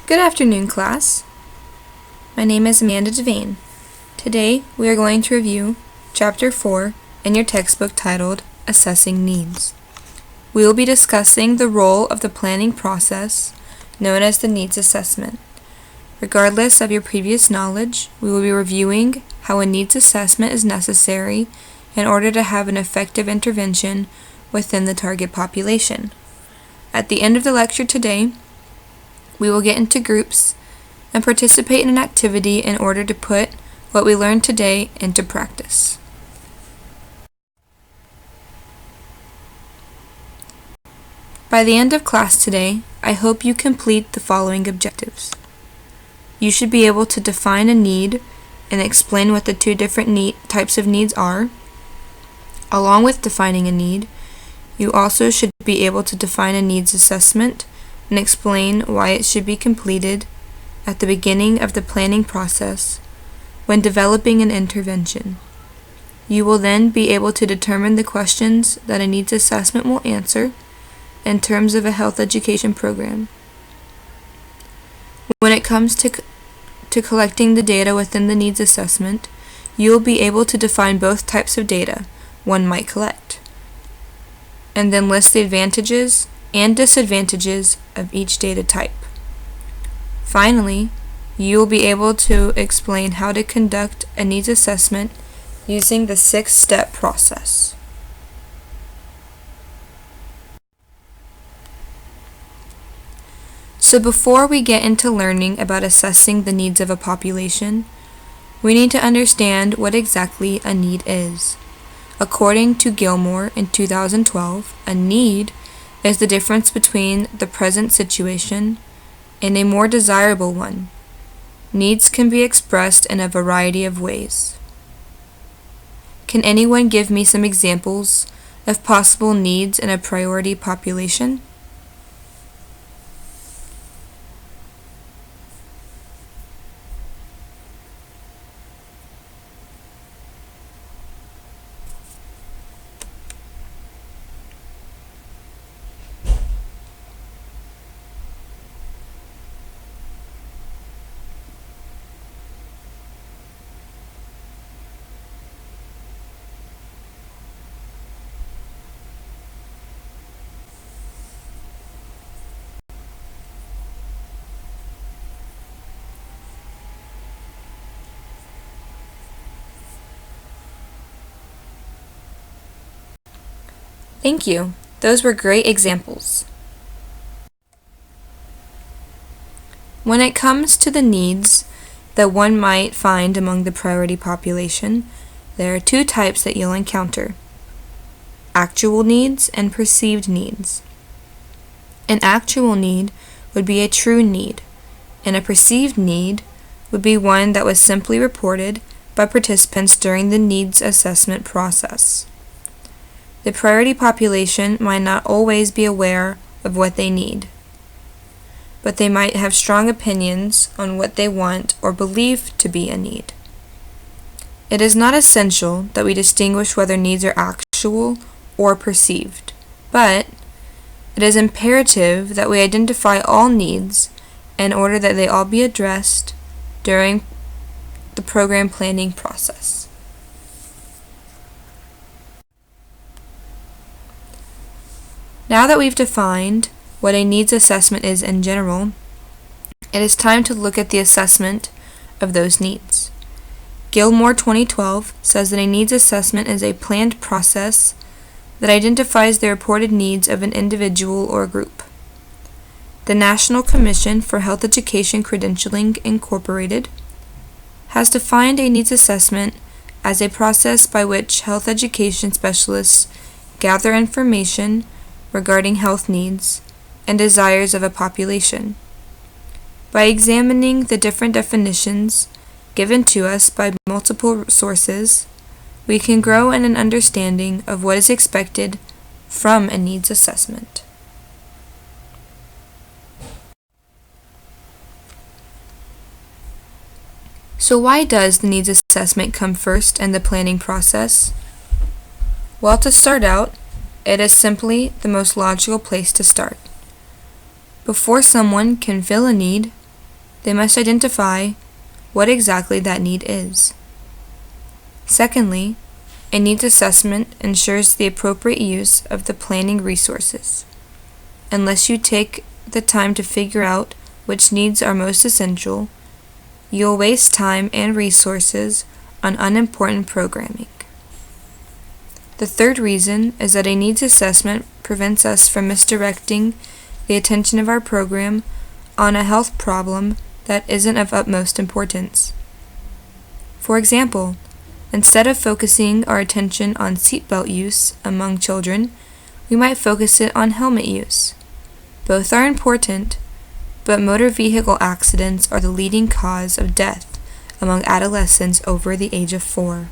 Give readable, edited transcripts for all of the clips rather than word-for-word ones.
Good afternoon, class. My name is Amanda Devane. Today, we are going to review Chapter 4 in your textbook titled Assessing Needs. We will be discussing the role of the planning process known as the needs assessment. Regardless of your previous knowledge, we will be reviewing how a needs assessment is necessary in order to have an effective intervention within the target population. At the end of the lecture today, we will get into groups and participate in an activity in order to put what we learned today into practice. By the end of class today, I hope you complete the following objectives. You should be able to define a need and explain what the two different types of needs are. Along with defining a need, you also should be able to define a needs assessment and explain why it should be completed at the beginning of the planning process when developing an intervention. You will then be able to determine the questions that a needs assessment will answer in terms of a health education program. When it comes to collecting the data within the needs assessment, you will be able to define both types of data one might collect, and then list the advantages and disadvantages of each data type. Finally, you will be able to explain how to conduct a needs assessment using the 6-step process. So before we get into learning about assessing the needs of a population, we need to understand what exactly a need is. According to Gilmore in 2012, a need is the difference between the present situation and a more desirable one. Needs can be expressed in a variety of ways. Can anyone give me some examples of possible needs in a priority population? Thank you. Those were great examples. When it comes to the needs that one might find among the priority population, there are two types that you'll encounter: actual needs and perceived needs. An actual need would be a true need, and a perceived need would be one that was simply reported by participants during the needs assessment process. The priority population might not always be aware of what they need, but they might have strong opinions on what they want or believe to be a need. It is not essential that we distinguish whether needs are actual or perceived, but it is imperative that we identify all needs in order that they all be addressed during the program planning process. Now that we've defined what a needs assessment is in general, it is time to look at the assessment of those needs. Gilmore 2012 says that a needs assessment is a planned process that identifies the reported needs of an individual or group. The National Commission for Health Education Credentialing, Incorporated, has defined a needs assessment as a process by which health education specialists gather information regarding health needs and desires of a population. By examining the different definitions given to us by multiple sources, we can grow in an understanding of what is expected from a needs assessment. So why does the needs assessment come first in the planning process? Well, to start out, it is simply the most logical place to start. Before someone can fill a need, they must identify what exactly that need is. Secondly, a needs assessment ensures the appropriate use of the planning resources. Unless you take the time to figure out which needs are most essential, you'll waste time and resources on unimportant programming. The third reason is that a needs assessment prevents us from misdirecting the attention of our program on a health problem that isn't of utmost importance. For example, instead of focusing our attention on seatbelt use among children, we might focus it on helmet use. Both are important, but motor vehicle accidents are the leading cause of death among adolescents over the age of 4.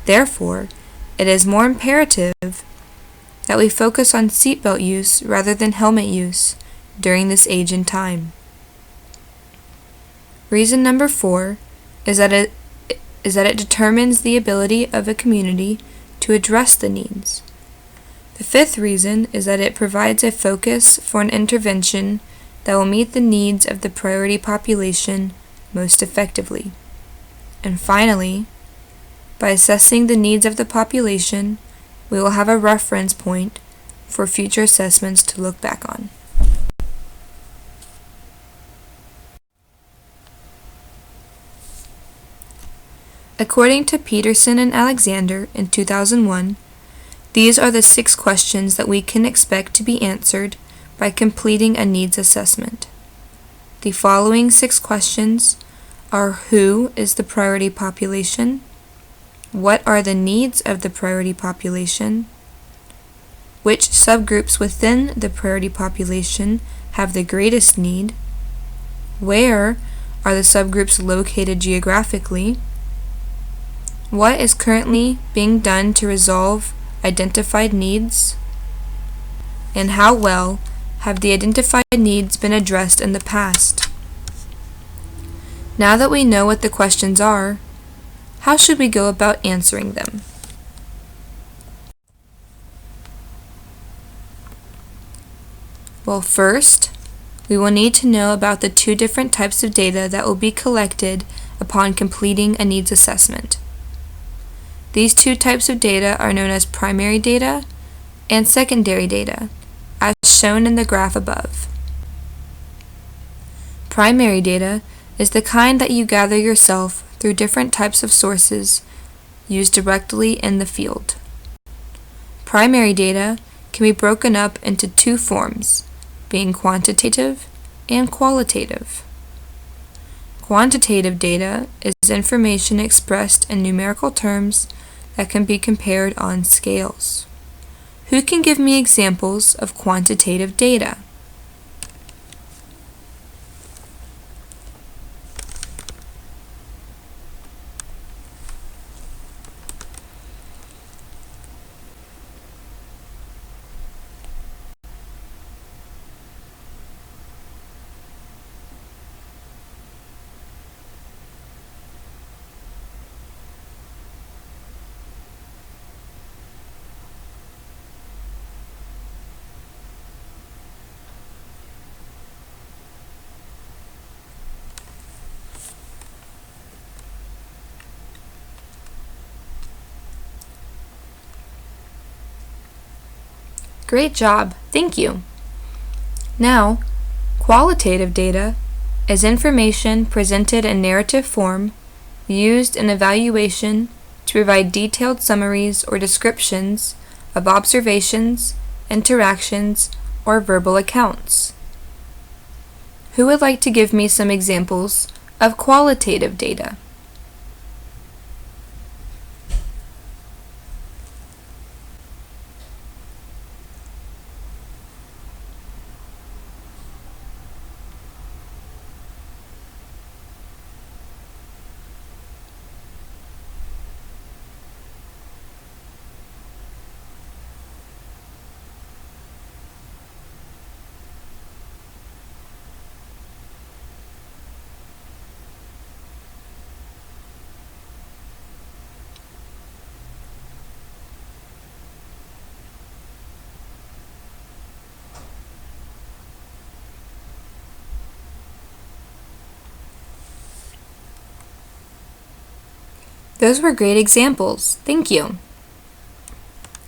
Therefore, it is more imperative that we focus on seatbelt use rather than helmet use during this age and time. Reason number 4 is that it determines the ability of a community to address the needs. The fifth reason is that it provides a focus for an intervention that will meet the needs of the priority population most effectively. And finally, by assessing the needs of the population, we will have a reference point for future assessments to look back on. According to Peterson and Alexander in 2001, these are the 6 questions that we can expect to be answered by completing a needs assessment. The following 6 questions are: who is the priority population? What are the needs of the priority population? Which subgroups within the priority population have the greatest need? Where are the subgroups located geographically? What is currently being done to resolve identified needs? And how well have the identified needs been addressed in the past? Now that we know what the questions are, how should we go about answering them? Well, first, we will need to know about the 2 different types of data that will be collected upon completing a needs assessment. These 2 types of data are known as primary data and secondary data, as shown in the graph above. Primary data is the kind that you gather yourself through different types of sources used directly in the field. Primary data can be broken up into 2 forms, being quantitative and qualitative. Quantitative data is information expressed in numerical terms that can be compared on scales. Who can give me examples of quantitative data? Great job, thank you. Now, qualitative data is information presented in narrative form used in evaluation to provide detailed summaries or descriptions of observations, interactions, or verbal accounts. Who would like to give me some examples of qualitative data? Those were great examples. Thank you.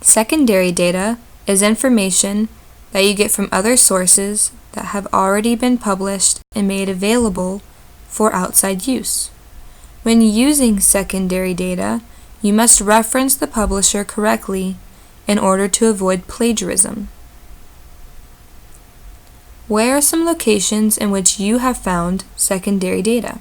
Secondary data is information that you get from other sources that have already been published and made available for outside use. When using secondary data, you must reference the publisher correctly in order to avoid plagiarism. Where are some locations in which you have found secondary data?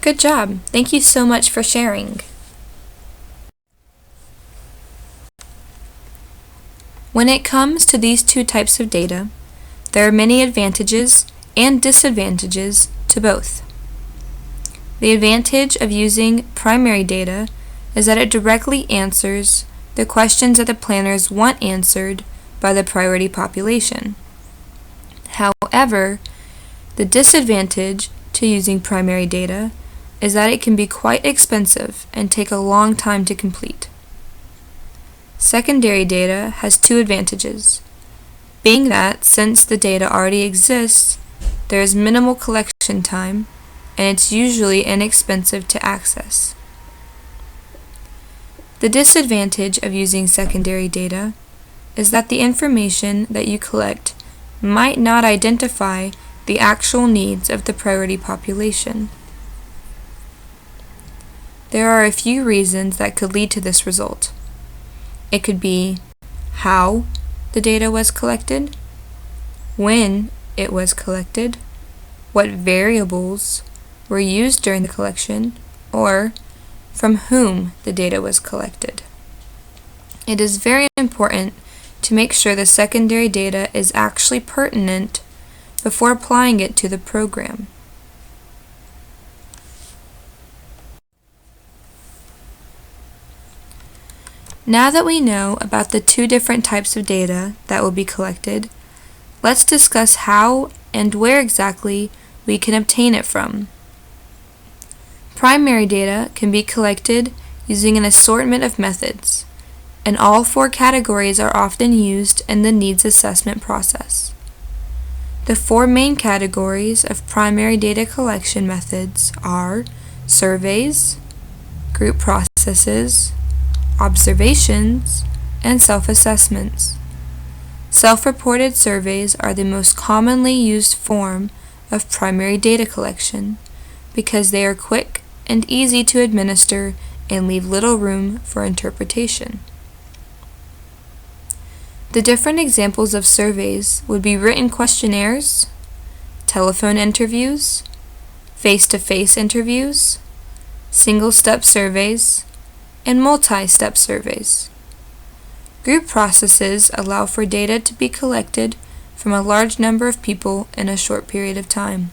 Good job. Thank you so much for sharing. When it comes to these two types of data, there are many advantages and disadvantages to both. The advantage of using primary data is that it directly answers the questions that the planners want answered by the priority population. However, the disadvantage to using primary data is that it can be quite expensive and take a long time to complete. Secondary data has two advantages, being that since the data already exists, there is minimal collection time and it's usually inexpensive to access. The disadvantage of using secondary data is that the information that you collect might not identify the actual needs of the priority population. There are a few reasons that could lead to this result. It could be how the data was collected, when it was collected, what variables were used during the collection, or from whom the data was collected. It is very important to make sure the secondary data is actually pertinent before applying it to the program. Now that we know about the two different types of data that will be collected, let's discuss how and where exactly we can obtain it from. Primary data can be collected using an assortment of methods, and all four categories are often used in the needs assessment process. The four main categories of primary data collection methods are surveys, group processes, observations, and self-assessments. Self-reported surveys are the most commonly used form of primary data collection because they are quick and easy to administer and leave little room for interpretation. The different examples of surveys would be written questionnaires, telephone interviews, face-to-face interviews, single-step surveys, and multi-step surveys. Group processes allow for data to be collected from a large number of people in a short period of time.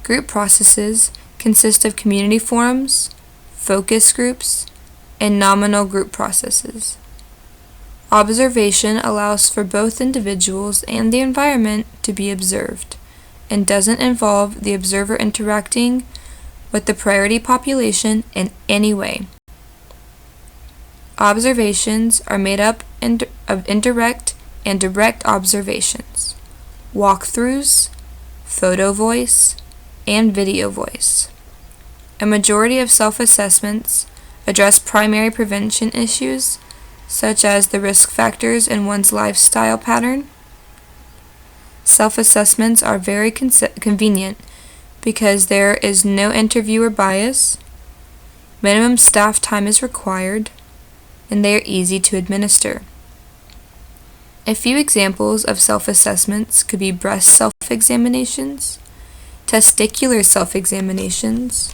Group processes consist of community forums, focus groups, and nominal group processes. Observation allows for both individuals and the environment to be observed, and doesn't involve the observer interacting with the priority population in any way. Observations are made up of indirect and direct observations, walkthroughs, photo voice, and video voice. A majority of self-assessments address primary prevention issues such as the risk factors in one's lifestyle pattern. Self-assessments are very convenient because there is no interviewer bias, minimum staff time is required, and they are easy to administer. A few examples of self-assessments could be breast self-examinations, testicular self-examinations,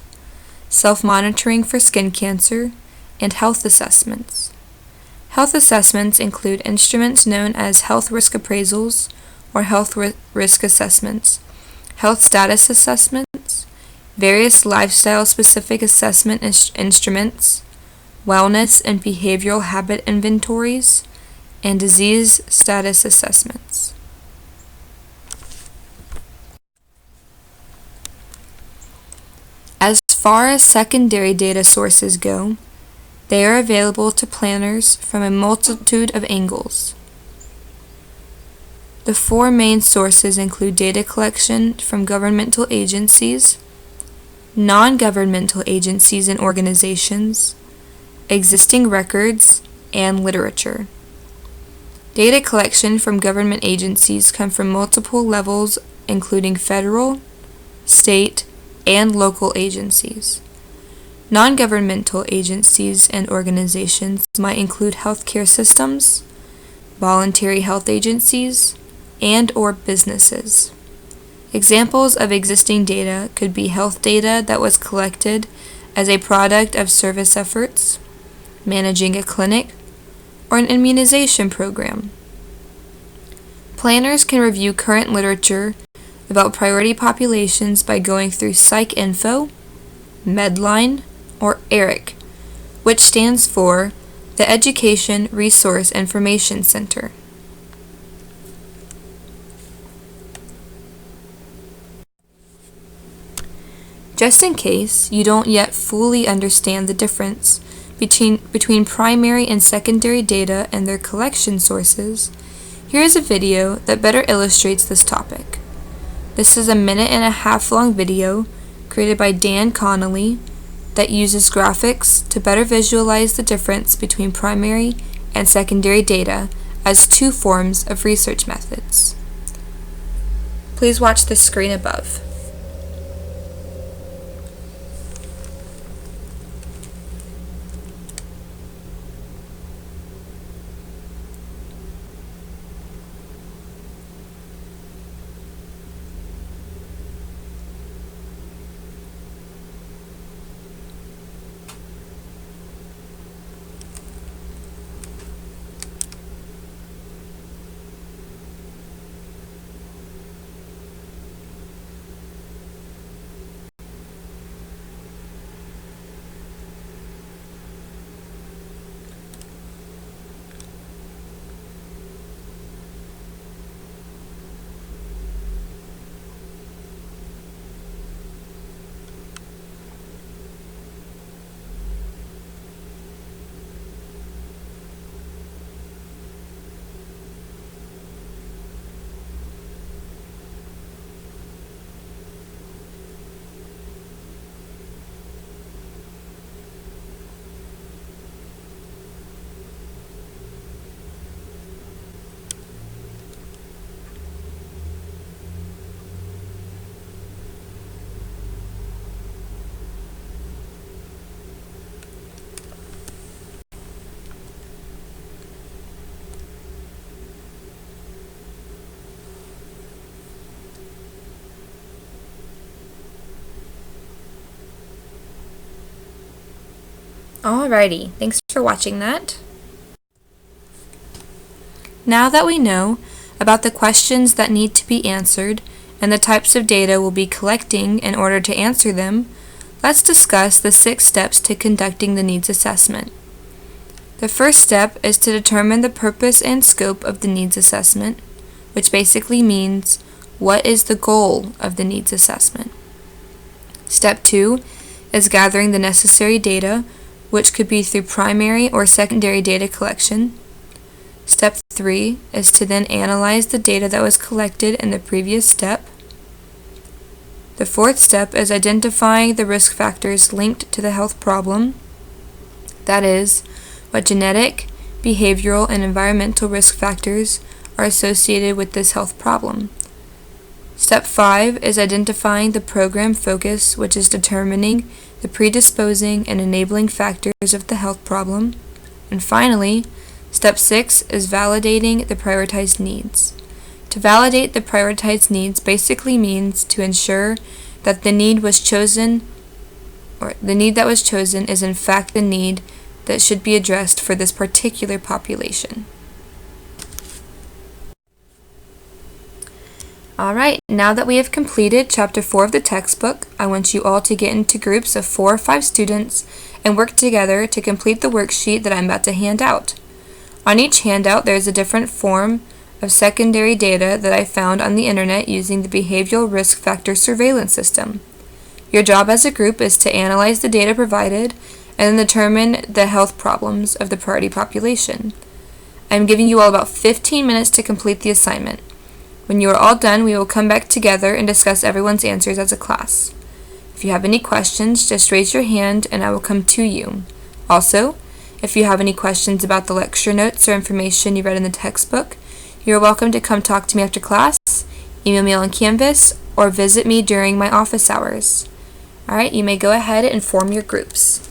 self-monitoring for skin cancer, and health assessments. Health assessments include instruments known as health risk appraisals or health risk assessments, health status assessments, various lifestyle-specific assessment instruments, wellness and behavioral habit inventories, and disease status assessments. As far as secondary data sources go, they are available to planners from a multitude of angles. The four main sources include data collection from governmental agencies, non-governmental agencies and organizations, existing records, and literature. Data collection from government agencies come from multiple levels, including federal, state, and local agencies. Non-governmental agencies and organizations might include healthcare systems, voluntary health agencies, and/or businesses. Examples of existing data could be health data that was collected as a product of service efforts, managing a clinic, or an immunization program. Planners can review current literature about priority populations by going through PsycInfo, Medline, or ERIC, which stands for the Education Resource Information Center. Just in case you don't yet fully understand the difference between primary and secondary data and their collection sources, here is a video that better illustrates this topic. This is a 1.5-minute long video created by Dan Connolly that uses graphics to better visualize the difference between primary and secondary data as two forms of research methods. Please watch the screen above. Alrighty, thanks for watching that. Now that we know about the questions that need to be answered and the types of data we'll be collecting in order to answer them, let's discuss the 6 steps to conducting the needs assessment. The first step is to determine the purpose and scope of the needs assessment, which basically means what is the goal of the needs assessment. Step 2 is gathering the necessary data, which could be through primary or secondary data collection. Step 3 is to then analyze the data that was collected in the previous step. The fourth step is identifying the risk factors linked to the health problem. That is, what genetic, behavioral, and environmental risk factors are associated with this health problem. Step 5 is identifying the program focus, which is determining the predisposing and enabling factors of the health problem. And finally, Step 6 is validating the prioritized needs. To validate the prioritized needs basically means to ensure that the need that was chosen is in fact the need that should be addressed for this particular population. Alright, now that we have completed Chapter 4 of the textbook, I want you all to get into groups of 4 or 5 students and work together to complete the worksheet that I'm about to hand out. On each handout, there is a different form of secondary data that I found on the internet using the Behavioral Risk Factor Surveillance System. Your job as a group is to analyze the data provided and then determine the health problems of the priority population. I'm giving you all about 15 minutes to complete the assignment. When you are all done, we will come back together and discuss everyone's answers as a class. If you have any questions, just raise your hand and I will come to you. Also, if you have any questions about the lecture notes or information you read in the textbook, you are welcome to come talk to me after class, email me on Canvas, or visit me during my office hours. Alright, you may go ahead and form your groups.